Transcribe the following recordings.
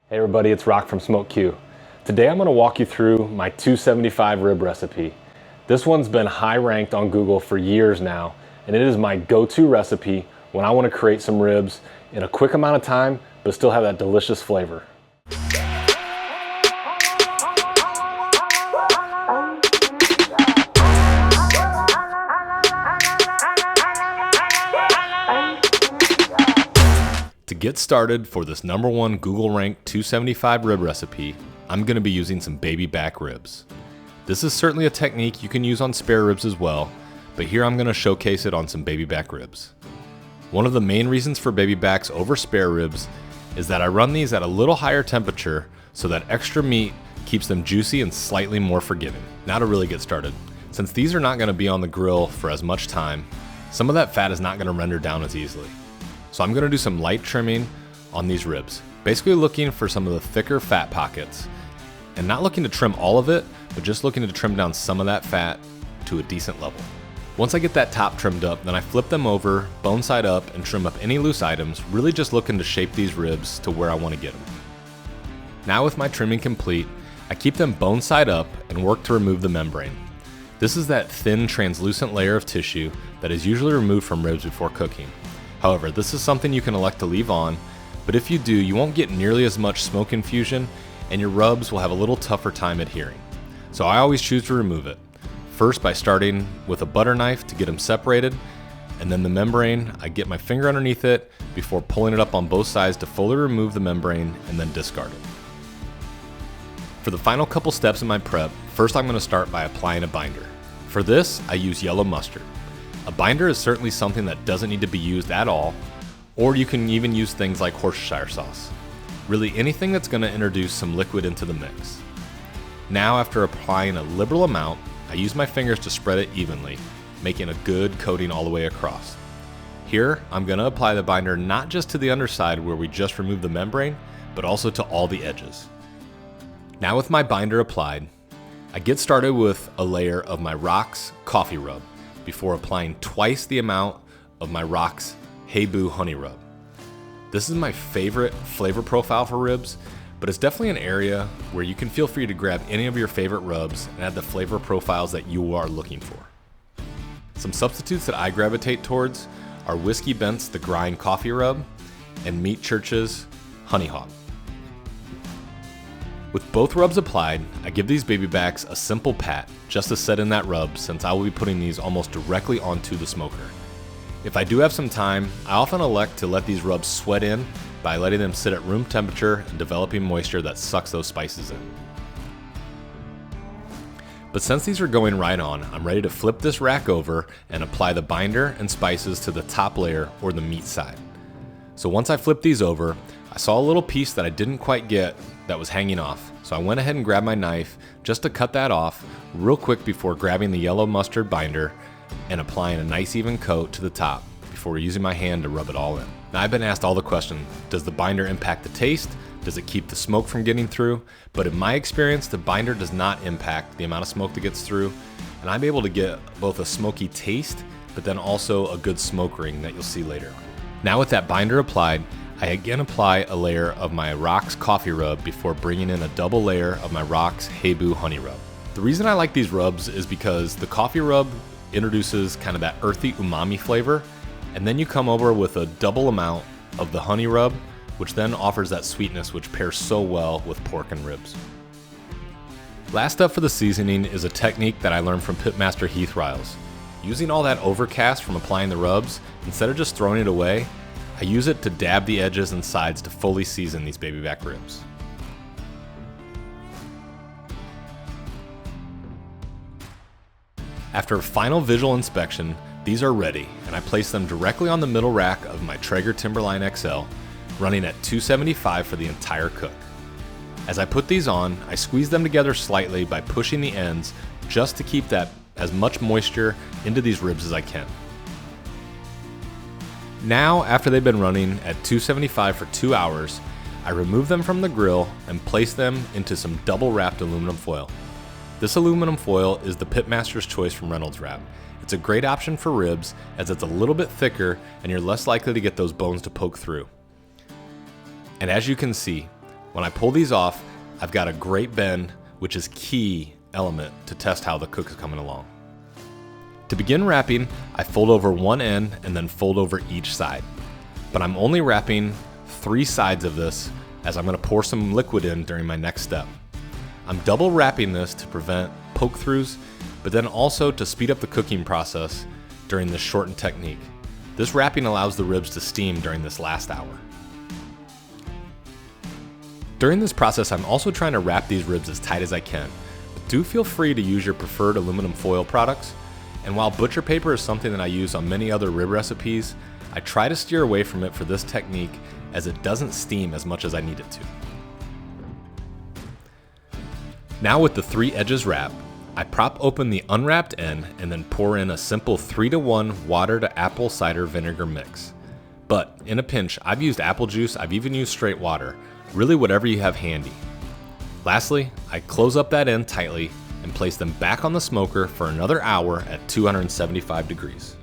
Hey everybody, it's Rock from smoky. Today I'm going to walk you through my 275 rib recipe. This one's been high ranked on Google for years now, and it is my go-to recipe when I want to create some ribs in a quick amount of time, but still have that delicious flavor. To get started for this #1 Google ranked 275 rib recipe, I'm going to be using some baby back ribs. This is certainly a technique you can use on spare ribs as well, but here I'm going to showcase it on some baby back ribs. One of the main reasons for baby backs over spare ribs is that I run these at a little higher temperature so that extra meat keeps them juicy and slightly more forgiving. Now to really get started. Since these are not going to be on the grill for as much time, some of that fat is not going to render down as easily. So I'm going to do some light trimming on these ribs, basically looking for some of the thicker fat pockets and not looking to trim all of it, but just looking to trim down some of that fat to a decent level. Once I get that top trimmed up, then I flip them over, bone side up, and trim up any loose items, really just looking to shape these ribs to where I want to get them. Now with my trimming complete, I keep them bone side up and work to remove the membrane. This is that thin translucent layer of tissue that is usually removed from ribs before cooking. However, this is something you can elect to leave on, but if you do, you won't get nearly as much smoke infusion and your rubs will have a little tougher time adhering. So I always choose to remove it. First by starting with a butter knife to get them separated, and then the membrane, I get my finger underneath it before pulling it up on both sides to fully remove the membrane and then discard it. For the final couple steps in my prep, first I'm going to start by applying a binder. For this, I use yellow mustard. A binder is certainly something that doesn't need to be used at all, or you can even use things like Worcestershire sauce. Really anything that's going to introduce some liquid into the mix. Now after applying a liberal amount, I use my fingers to spread it evenly, making a good coating all the way across. Here, I'm going to apply the binder not just to the underside where we just removed the membrane, but also to all the edges. Now with my binder applied, I get started with a layer of my Rock's coffee rub, before applying twice the amount of my Rock's Hey Boo honey rub. This is my favorite flavor profile for ribs, but it's definitely an area where you can feel free to grab any of your favorite rubs and add the flavor profiles that you are looking for. Some substitutes that I gravitate towards are Whiskey Bent's The Grind coffee rub and Meat Church's Honey Hog. With both rubs applied, I give these baby backs a simple pat just to set in that rub, since I will be putting these almost directly onto the smoker. If I do have some time, I often elect to let these rubs sweat in by letting them sit at room temperature and developing moisture that sucks those spices in. But since these are going right on, I'm ready to flip this rack over and apply the binder and spices to the top layer or the meat side. So once I flip these over, I saw a little piece that I didn't quite get that was hanging off, so I went ahead and grabbed my knife just to cut that off real quick before grabbing the yellow mustard binder and applying a nice even coat to the top before using my hand to rub it all in. Now I've been asked all the questions, does the binder impact the taste? Does it keep the smoke from getting through? But in my experience, the binder does not impact the amount of smoke that gets through, and I'm able to get both a smoky taste, but then also a good smoke ring that you'll see later on. Now with that binder applied, I again apply a layer of my Rock's coffee rub before bringing in a double layer of my Rock's Hey Boo honey rub. The reason I like these rubs is because the coffee rub introduces kind of that earthy umami flavor, and then you come over with a double amount of the honey rub, which then offers that sweetness which pairs so well with pork and ribs. Last up for the seasoning is a technique that I learned from Pitmaster Heath Riles. Using all that overcast from applying the rubs, instead of just throwing it away, I use it to dab the edges and sides to fully season these baby back ribs. After a final visual inspection, these are ready, and I place them directly on the middle rack of my Traeger Timberline XL, running at 275 for the entire cook. As I put these on, I squeeze them together slightly by pushing the ends just to keep that as much moisture into these ribs as I can. Now, after they've been running at 275 for 2 hours, I remove them from the grill and place them into some double wrapped aluminum foil. This aluminum foil is the Pitmaster's Choice from Reynolds Wrap. It's a great option for ribs as it's a little bit thicker and you're less likely to get those bones to poke through. And as you can see, When I pull these off, I've got a great bend, which is key element to test how the cook is coming along. To begin wrapping, I fold over one end and then fold over each side. But I'm only wrapping 3 sides of this, as I'm going to pour some liquid in during my next step. I'm double wrapping this to prevent poke throughs, but then also to speed up the cooking process during this shortened technique. This wrapping allows the ribs to steam during this last hour. During this process, I'm also trying to wrap these ribs as tight as I can. But do feel free to use your preferred aluminum foil products. And while butcher paper is something that I use on many other rib recipes, I try to steer away from it for this technique as it doesn't steam as much as I need it to. Now with the 3 edges wrapped, I prop open the unwrapped end and then pour in a simple 3-to-1 water to apple cider vinegar mix. But in a pinch, I've used apple juice, I've even used straight water, really whatever you have handy. Lastly, I close up that end tightly and place them back on the smoker for another hour at 275 degrees.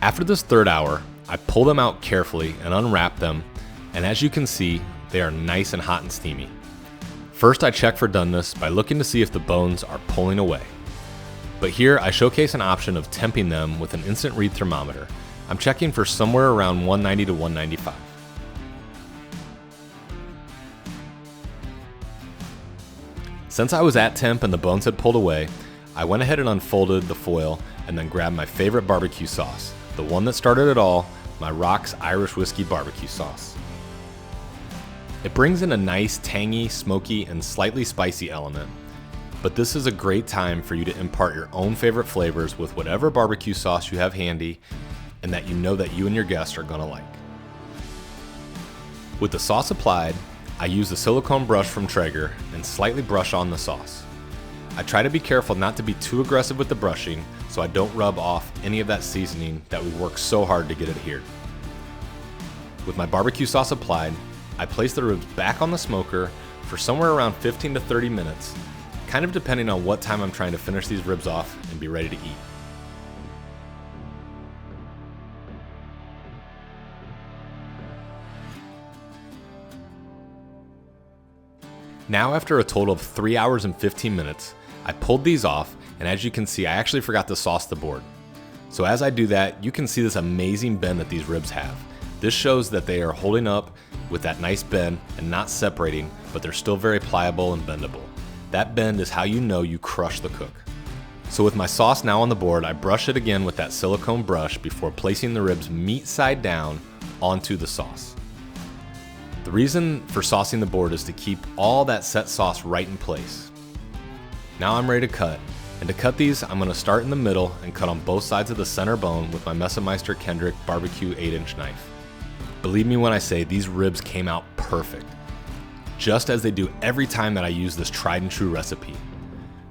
After this 3rd hour, I pull them out carefully and unwrap them, and as you can see, they are nice and hot and steamy. First, I check for doneness by looking to see if the bones are pulling away. But here I showcase an option of temping them with an instant read thermometer. I'm checking for somewhere around 190 to 195. Since I was at temp and the bones had pulled away, I went ahead and unfolded the foil and then grabbed my favorite barbecue sauce, the one that started it all, my Rock's Irish Whiskey Barbecue Sauce. It brings in a nice tangy, smoky, and slightly spicy element, but this is a great time for you to impart your own favorite flavors with whatever barbecue sauce you have handy and that you know that you and your guests are gonna like. With the sauce applied, I use the silicone brush from Traeger and slightly brush on the sauce. I try to be careful not to be too aggressive with the brushing so I don't rub off any of that seasoning that we worked so hard to get adhered. With my barbecue sauce applied, I place the ribs back on the smoker for somewhere around 15 to 30 minutes, kind of depending on what time I'm trying to finish these ribs off and be ready to eat. Now after a total of 3 hours and 15 minutes, I pulled these off, and as you can see, I actually forgot to sauce the board. So as I do that, you can see this amazing bend that these ribs have. This shows that they are holding up with that nice bend and not separating, but they're still very pliable and bendable. That bend is how you know you crush the cook. So with my sauce now on the board, I brush it again with that silicone brush before placing the ribs meat side down onto the sauce. The reason for saucing the board is to keep all that set sauce right in place. Now I'm ready to cut. And to cut these, I'm going to start in the middle and cut on both sides of the center bone with my Messermeister Kendrick barbecue 8-inch knife. Believe me when I say these ribs came out perfect, just as they do every time that I use this tried and true recipe.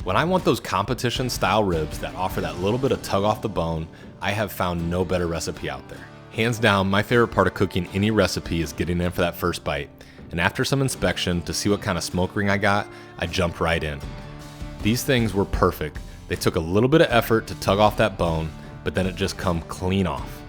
When I want those competition style ribs that offer that little bit of tug off the bone, I have found no better recipe out there. Hands down, my favorite part of cooking any recipe is getting in for that first bite, and after some inspection to see what kind of smoke ring I got, I jumped right in. These things were perfect. They took a little bit of effort to tug off that bone, but then it just come clean off.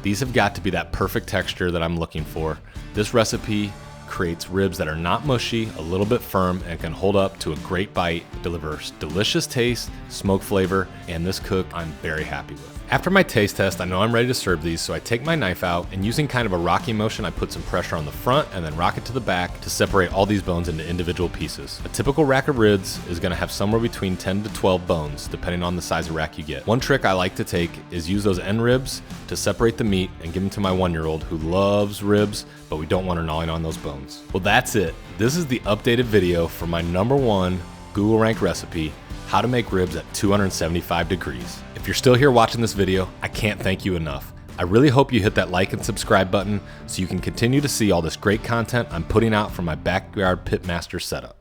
These have got to be that perfect texture that I'm looking for. This recipe creates ribs that are not mushy, a little bit firm, and can hold up to a great bite, delivers delicious taste, smoke flavor, and this cook I'm very happy with. After my taste test, I know I'm ready to serve these, so I take my knife out and using kind of a rocking motion, I put some pressure on the front and then rock it to the back to separate all these bones into individual pieces. A typical rack of ribs is gonna have somewhere between 10 to 12 bones, depending on the size of rack you get. One trick I like to take is use those end ribs to separate the meat and give them to my 1-year-old who loves ribs, but we don't want her gnawing on those bones. Well, that's it. This is the updated video for my #1 Google ranked recipe, how to make ribs at 275 degrees. If you're still here watching this video, I can't thank you enough. I really hope you hit that like and subscribe button so you can continue to see all this great content I'm putting out from my backyard pitmaster setup.